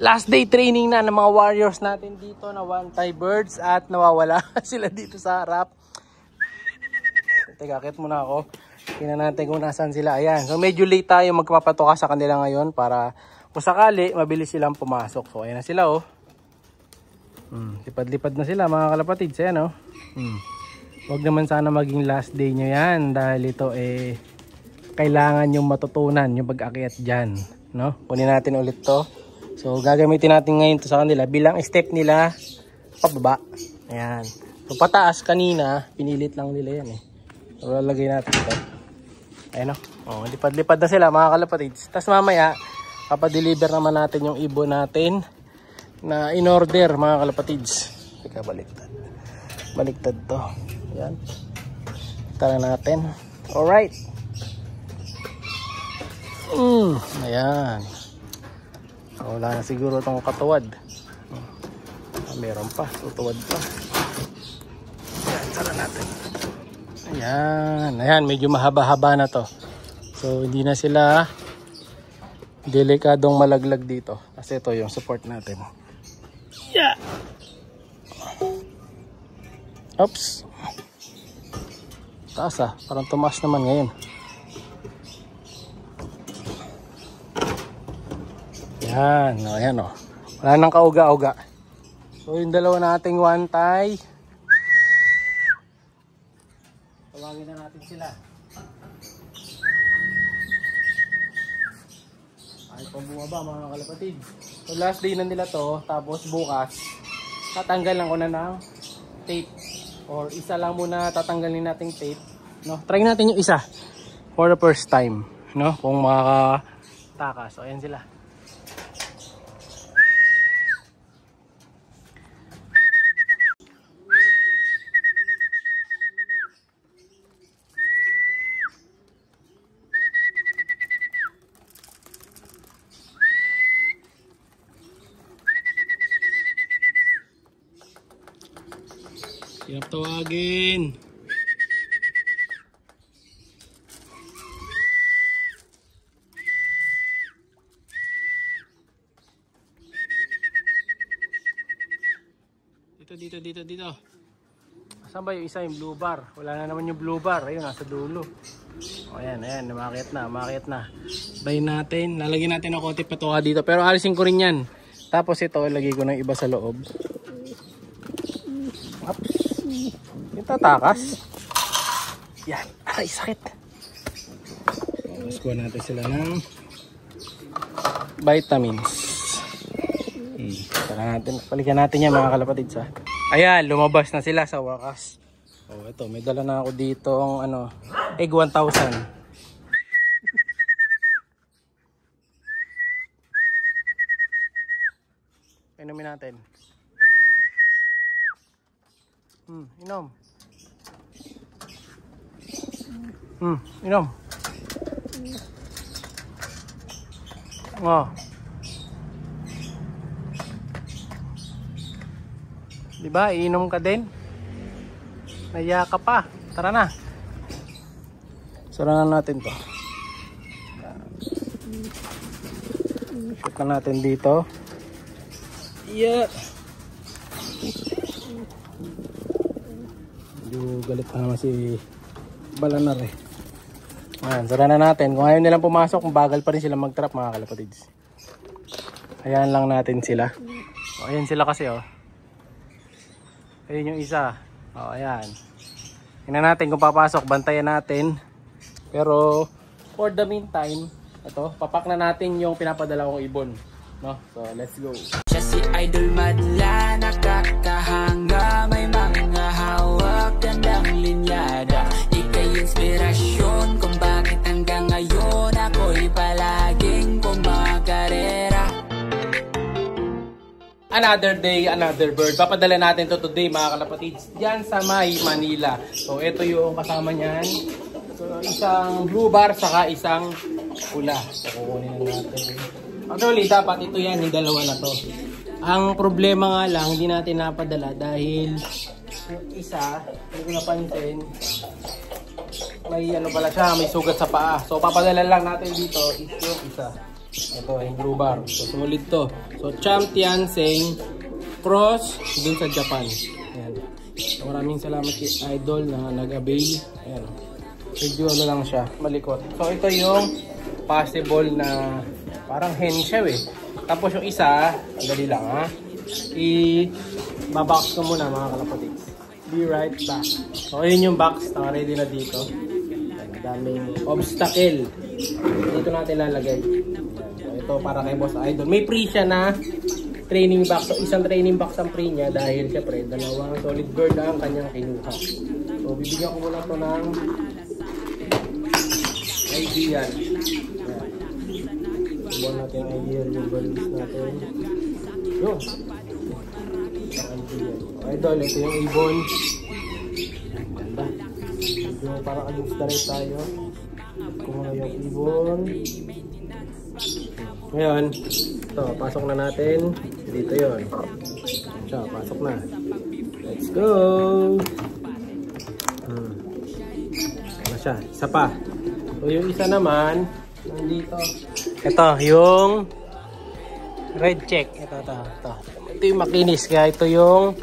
Last day training na ng mga warriors natin dito na one-tie birds at nawawala sila dito sa harap. Teka, akit muna ako. Tingnan natin kung nasaan sila. Ayan. So medyo late tayo magpapatoka sa kanila ngayon para kung sakali mabilis silang pumasok. So ayan na sila oh. Lipad-lipad na sila mga kalapatids. Ayan oh. Huwag naman sana maging last day nyo yan dahil ito kailangan yung matutunan yung pag-akyat dyan. No? Kunin natin ulit to. So gagamitin natin ngayon to sa kanila bilang step nila pababa. Ayan. So pataas kanina, pinilit lang nila yan eh. So lalagay natin ito. Ayan o. Oh, lipad-lipad na sila mga kalapatids. Tapos mamaya, papadeliver naman natin yung ibon natin na in order mga kalapatids. Teka, baliktad. Baliktad to. Ayan. Tara natin. Alright. Ayan. Wala na siguro itong katuwad. Meron pa. Tutuwad pa. Ayan, tara natin. Ayan. Ayan, medyo mahaba-haba na to. So, hindi na sila delikadong malaglag dito. Kasi ito yung support natin. Yeah. Oops. Taas ah. Parang tumaas naman ngayon. Yan, o, yan o. Wala nang kauga-uga. So yung dalawa nating one tie. Tawagin na natin sila. Ay pa bumaba mga kalapatid. So last day na nila to. Tapos bukas tatanggalan ko na ng tape. Or isa lang muna tatanggalin nating tape. No? Try natin yung isa. For the first time. No? Kung makakatakas. So ayan sila. Hirap tawagin. Dito. Saan ba yung isa yung blue bar? Wala na naman yung blue bar. Ayun, nasa dulo. O ayan, umakyat na. Bayin natin. Lalagyan natin ng konti patuka dito. Pero alisin ko rin yan. Tapos ito, lagay ko ng iba sa loob. Oops. Yung tatakas. Yan. Aray, sakit. Tapos kuha natin sila ng vitamins. Palikan natin yan mga kalapatids ha. Ayan, lumabas na sila sa wakas. Oh, ito, may dala na ako dito ang egg 1,000. Inumin natin. Inom. Inom. Oh. Diba, iinom ka din. Naiya ka pa. Tara na. Saranan natin to. Shoot na natin dito. Yeah. Medyo galit pa naman si Balanar eh. Ayan, saranan natin. Kung ayaw nilang pumasok, kung bagal pa rin sila mag-trap mga kalapatids. Ayan lang natin sila. O, ayan sila kasi oh. Ayun yung isa. O, ayan. Tingnan natin kung papasok. Bantayan natin. Pero, for the meantime, ito, papak na natin yung pinapadala kong ibon. No? So, let's go. Siya si Idol Madla, nakakahanga. May mga hawak, gandang linyada. Ika'y inspirasyon kung bakit hanggang ngayon ako'y palaging kumakarera. Another day, another bird. Papadala natin to today mga kalapatids. Diyan sa May Manila. So ito yung kasama niyan. So isang blue bar saka isang pula. So kukunin natin. Actually dapat ito yan, yung dalawa na to. Ang problema nga lang, hindi natin napadala dahil yung isa, hindi ko napansin, may pala siya, may sugat sa paa. So papadala lang natin dito is yung isa. Ito yung blue bar. So solid to. So Champion Seng cross dun sa Japan. Ayan. So, maraming salamat kay Idol na nag-avail. Ayan. Medyo ano lang siya, malikot. So ito yung possible na parang hen siya eh. Tapos yung isa, ang dali lang ha. I-box ko muna mga kalapatids. Be right back. So ayun yung box, ready na dito. Ang daming obstacle. Dito natin lalagay. So, ito para kay Boss Idol. May free siya na training box. So isang training box ang free niya dahil syempre dalawang solid bird ang kanyang kinuha. So bibigyan ko muna to ng ideal. Buwan natin yung ideal yung birds natin. Yun. Idol, ito yung ibon. Ganda. Medyo parang against the right tayo. Kung ano yung ibon. Ngayon, ito, pasok na natin. Dito yun. So, pasok na. Let's go! Ano siya? Isa pa. So, yung isa naman, nandito. Ito, yung red check. Ito. Ito yung makinis. Kaya ito yung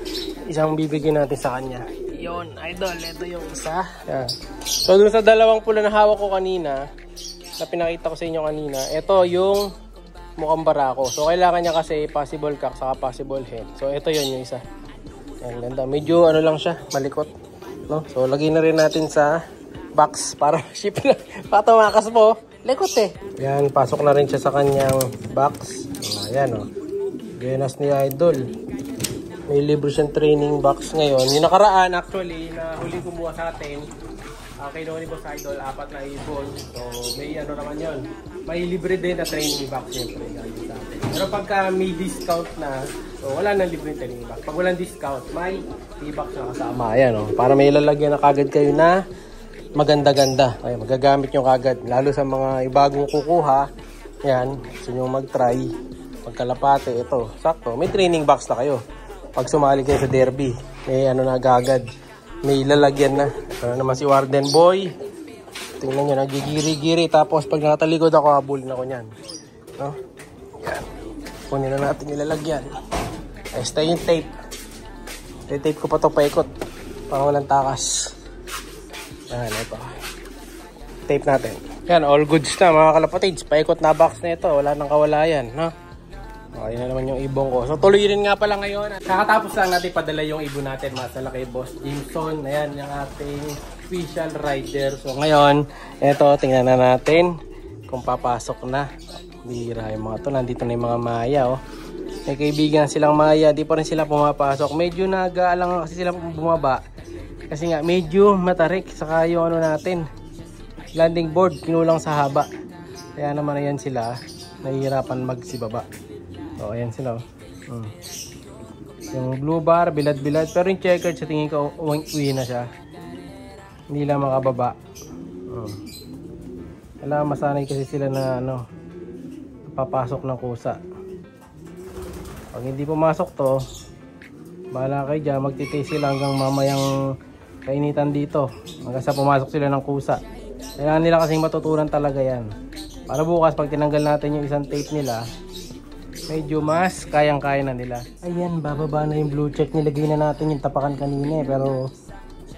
isang bibigyan natin sa kanya. Yun, Idol. Ito yung isa. Yan. So, dun sa dalawang pula na hawak ko kanina, na pinakita ko sa inyo kanina, ito yung mukhang barako. So, kailangan niya kasi possible cock saka possible hen. So, ito yun yung isa. Yan, ganda. Medyo ano lang siya, malikot. No? So, lagay na rin natin sa box para ship na. Patumakas po. Likot eh. Yan, pasok na rin siya sa kanyang box. Ayan o. Genas ni Idol. May libre siyang training box ngayon. Yung nakaraan actually na huli kumuha sa atin. Kinuha ni Boss Idol, 4 na ibon. So may ano naman yun. May libre din na training box siyempre. Pero pagka may discount na, so wala nang libre training box. Pag walang discount, may T-box na kasama. Ayan o. Para may lalagyan na kagad kayo na maganda-ganda. Ay, magagamit nyo kagad. Lalo sa mga ibagong kukuha. Yan. Gusto nyo mag-try. Pagkalapate, ito. Sakto. May training box na kayo. Pag sumali kayo sa derby, may ano na agad. May lalagyan na. Ano naman si Warden Boy. Tingnan nyo, nagigiri-giri. Tapos pag nakatalikod ako, habulin ako nyan. No? Yan. Kunin na natin yung lalagyan. Esta yung tape. Tape ko pa ito paikot. Para walang takas. Yan, ito. Tape natin. Yan, all goods na mga kalapatids. Paikot na box na ito. Wala nang kawalayan, no? Okay na naman yung ibon ko. So, tuloy rin nga pala ngayon. Kakatapos lang natin padala yung ibon natin. Masala kay Boss Jameson. Ayan, yung ating official rider. So, ngayon, ito, tingnan na natin kung papasok na. Bira yung mga to. Nandito na yung mga Maya, oh. May kaibigan silang Maya. Di pa rin sila pumapasok. Medyo nag-aalang kasi sila bumaba. Kasi nga, medyo matarik. Saka yung ano natin, landing board, kinulang sa haba. Kaya naman ayan sila, nahihirapan magsibaba. So, ayan sila. Yung blue bar, bilad-bilad. Pero yung checkered, sa tingin ko, uwi na siya. Hindi lang makababa. Kailangan masanay kasi sila na ano, papasok ng kusa. Pag hindi pumasok to, bahala kayo dyan, magtitay sila hanggang mamayang kainitan dito hanggang sa pumasok sila ng kusa. Kailangan nila kasing matutunan talaga yan para bukas pag tinanggal natin yung isang tape nila, medyo mas kayang-kaya na nila. Ayan, bababa na yung blue check. Nilagay na natin yung tapakan kanina pero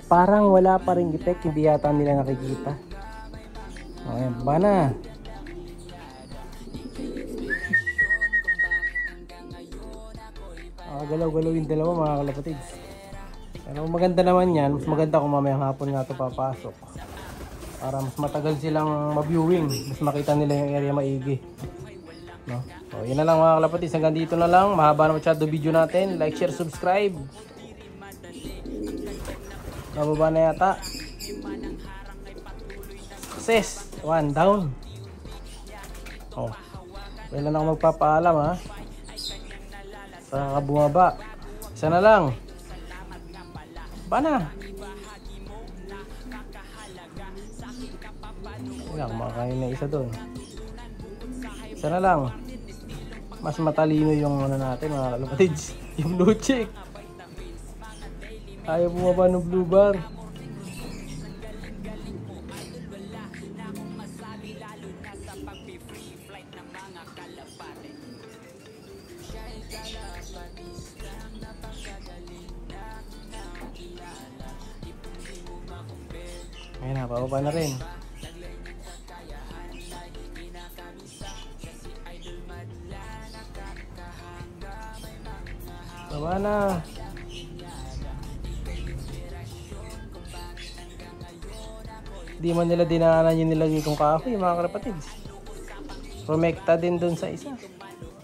parang wala pa rin effect. Hindi yata nila nakikita. Ayan, baba na. Galaw-galaw yung dalawa mga kalapatids. Pero maganda naman yan. Mas maganda kung mamayang hapon nga ito papasok. Para mas matagal silang ma-viewing. Mas makita nila yung area maigi. No? So, yun na lang mga kalapatids. Hanggang dito na lang. Mahaba na masyado video natin. Like, share, subscribe. Nababa na yata. Success. 1 down. Oh. Kailan ako magpapaalam ha. Sa bumaba. Isa na lang. Bana. Wala, kumakain na isa doon. Isa na lang. Mas matalino yung ano natin mga kalapatids. Yung blue check. Ayaw bumaba ng blue bar. Ayun na, pababa na rin. Baba na. Di man nila dinaanan yung nilagay kong kahoy, mga kapatids. Promekta din dun sa isa.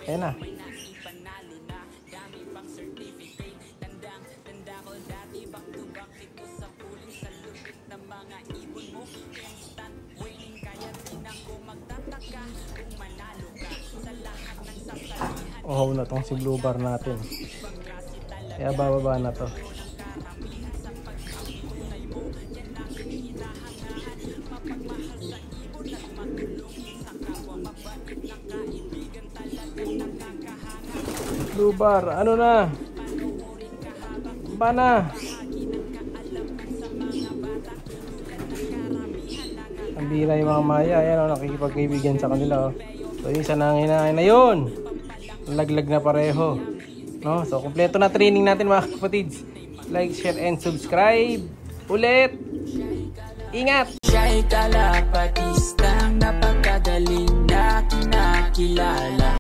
Ayan na. Uhaw na tong si blue bar natin. Kaya bababa na to. Blue bar, ano na? Ba na? Ang bira yung mga maya. Ayan o, nakikipagkaibigan sa kanila o. So yung isa nanginain na yun. Laglag na pareho, no? So kompleto na training natin mga kapatids. Like, share, and subscribe. Ulit. Ingat. Siya'y kalapatistang napakagaling na kinakilala.